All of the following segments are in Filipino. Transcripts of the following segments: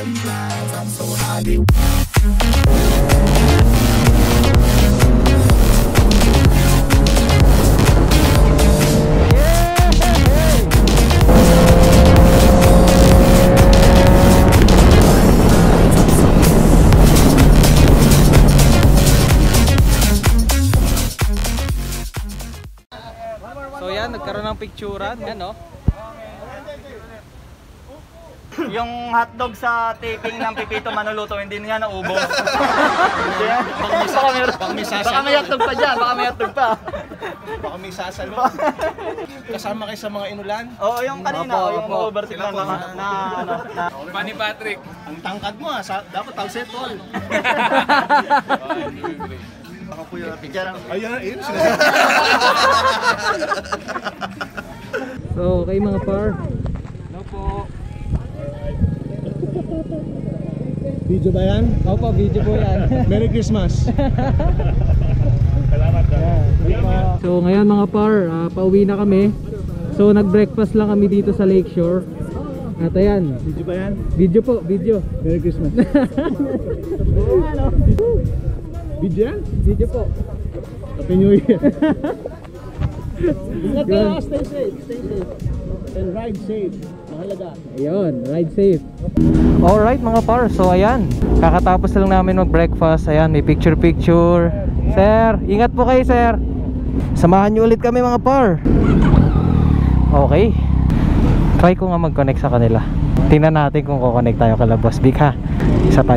So yan, nagkaroon ng picturean, yan no? Yung hotdog sa taping ng Pipito Manuluto, hindi niya naubos. Baka may hotdog pa dyan, baka may hotdog pa. Baka may sasalo. Kasama kayo sa mga inulan? Oo, yung kanina, yung overseat na Pani Patrick, ang tangkad mo dapat tausetol. Ako po yung picture. Ayan, So, okay mga par. Hello po. Video ba yan? Opo, video po yan. Merry Christmas. So ngayon mga par, pauwi na kami. So nag-breakfast lang kami dito sa Lakeshore. At ayan. Video ba yan? Video po, video. Merry Christmas. Video yan? Video po. Happy New Year. Ingat kayo, stay safe, and ride safe. Mahalaga. Ayun, ride safe. Alright mga par, so ayan, kakatapos lang namin mag-breakfast. Ayan, may picture. Sir, ingat po kayo sir. Samahan nyo ulit kami mga par. Okay, try ko nga mag-connect sa kanila. Tingnan natin kung kukonect tayo kala Boss Vic ha. Isa pa.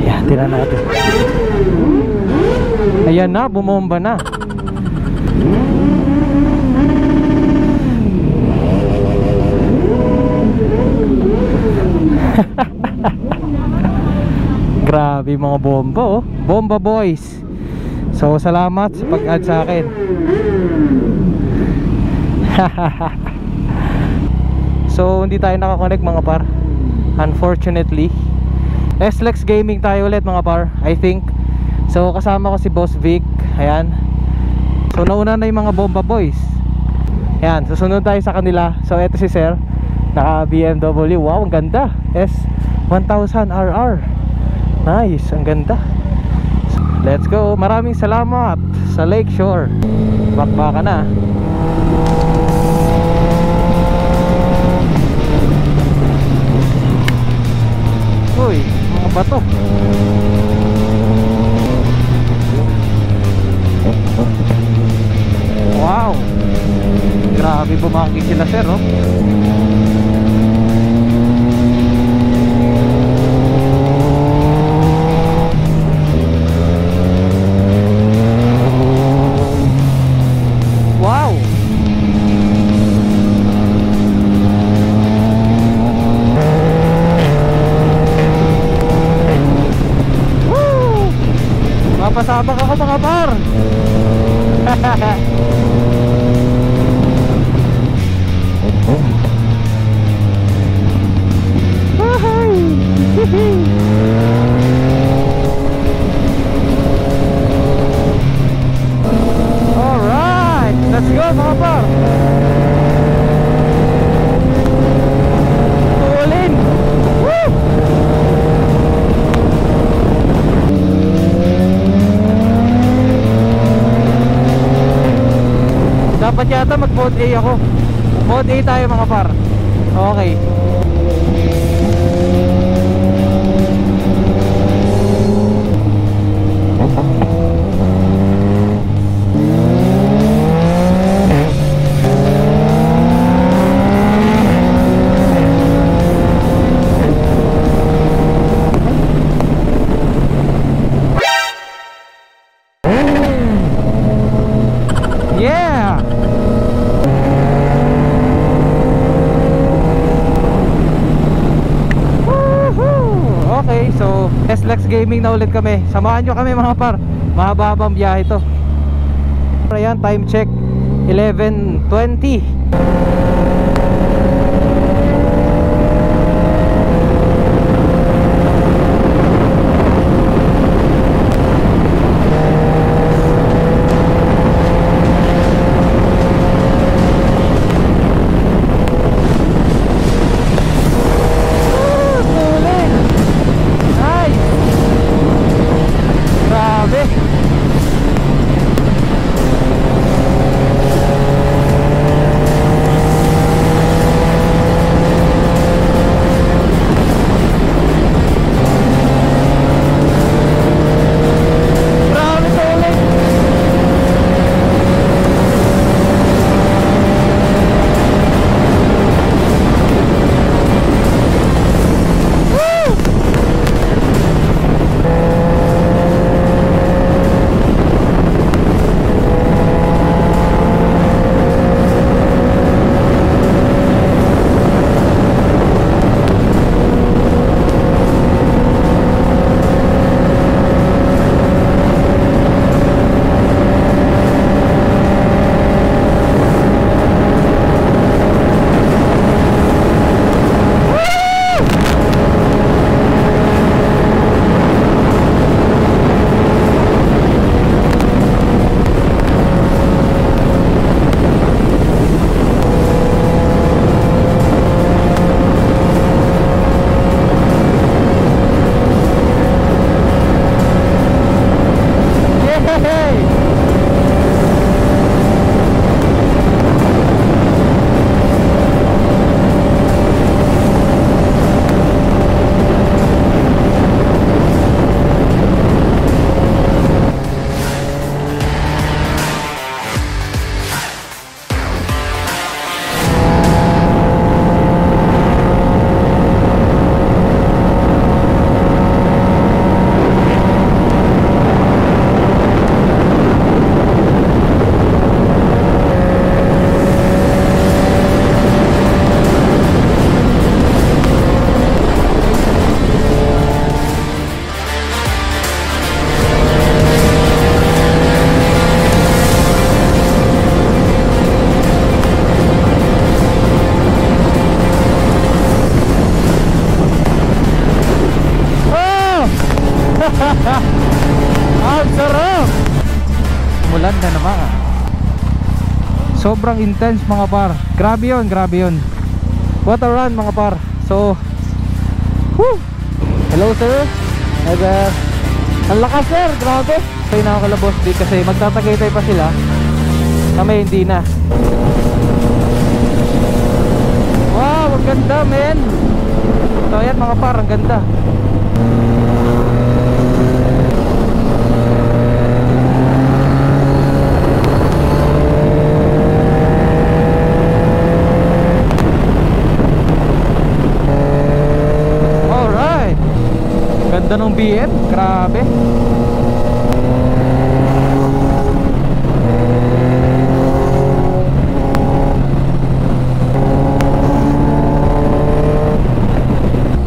Yan, tingnan natin. Ayan na, bumomba na. Grabe mga bomba oh. Bomba boys. So salamat sa pag-add sa akin. So hindi tayo nakakonect mga par, unfortunately. SLEX Gaming tayo ulit mga par, I think. So kasama ko si Boss Vic. Ayan. So nauna na yung mga bomba boys. Ayan, susunod tayo sa kanila. So eto si sir, naka BMW. Wow, ang ganda. S1000RR. Nice, ang ganda. Let's go. Maraming salamat sa Lakeshore. Bakbaka na. Uy, mga bato. Wow, grabe bumanggi sila sir oh. Wow. Woo! Mapasabak ako mga par. Alright, let's go mga par. Tulin. Woo! Dapat yata mag mode A ako. Mode A tayo mga par. Okay. Yeah. Okay, so SLEX Gaming na ulit kami. Samahan nyo kami mga par. Mahaba-habang biyahe to. Ayan, time check 11:20. Ang sarap! Mulan na naman. Sobrang intense mga par. Grabe yun, grabe yun. What a run mga par. So whew. Hello sir. Hi there. Ang lakas sir, grabe. Kaya nakakalabos di kasi magtatakitay pa sila. Kami hindi na. Wow, ang ganda men. So ayan mga par, ang ganda. Ganda ng BM, grabe.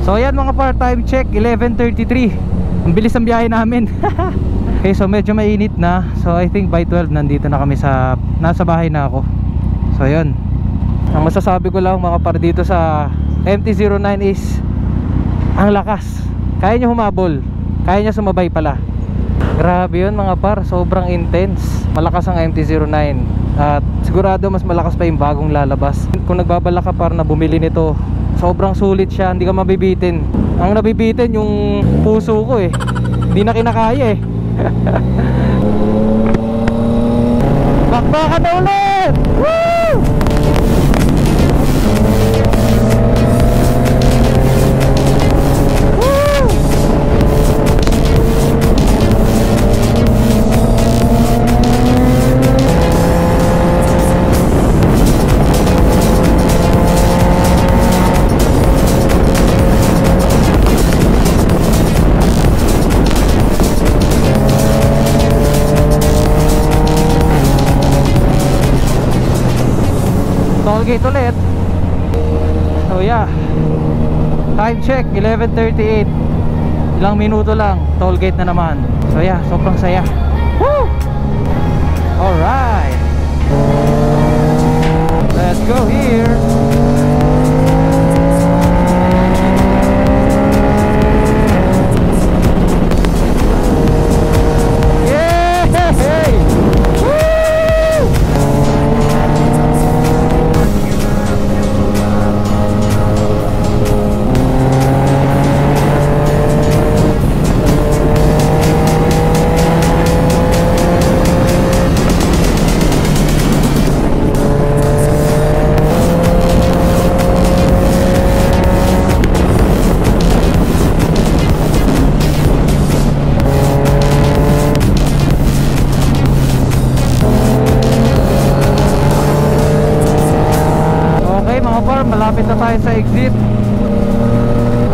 So ayan mga par, time check 11:33. Ang bilis ng biyahe namin. Okay, so medyo mainit na. So I think by 12 nandito na kami sa nasa bahay na ako. So ayun. Ang masasabi ko lang mga par dito sa MT-09 is ang lakas. Kaya niya humabol, kaya niya sumabay pala. Grabe yun mga par, sobrang intense. Malakas ang MT-09 at sigurado mas malakas pa yung bagong lalabas. Kung nagbabala ka par na bumili nito, sobrang sulit siya, hindi ka mabibitin. Ang nabibitin yung puso ko eh, hindi na kinakaya eh. Bakbakan na ulit! Woo! Tollgate ulit. So yeah, time check 11:38. Ilang minuto lang, tollgate na naman. So yeah, sobrang saya. Woo! Alright, let's go here. Malapit na tayo sa exit.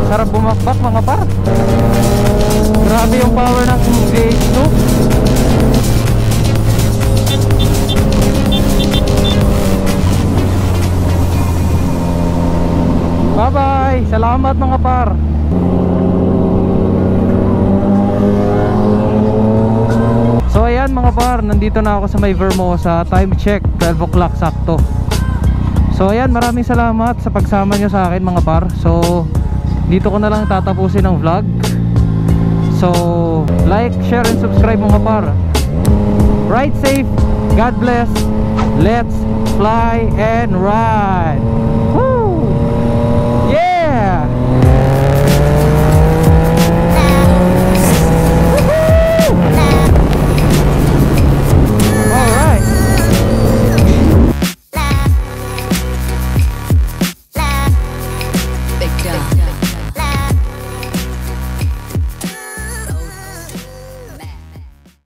Sarap bumakbak mga par. Grabe yung power ng GH2. Bye bye. Salamat mga par. So ayan mga par, nandito na ako sa may Vermosa. Time check 12 o'clock sakto. So ayan, maraming salamat sa pagsama nyo sa akin mga par. So dito ko na lang tatapusin ang vlog. So like, share and subscribe mga par. Ride safe, God bless. Let's fly and ride.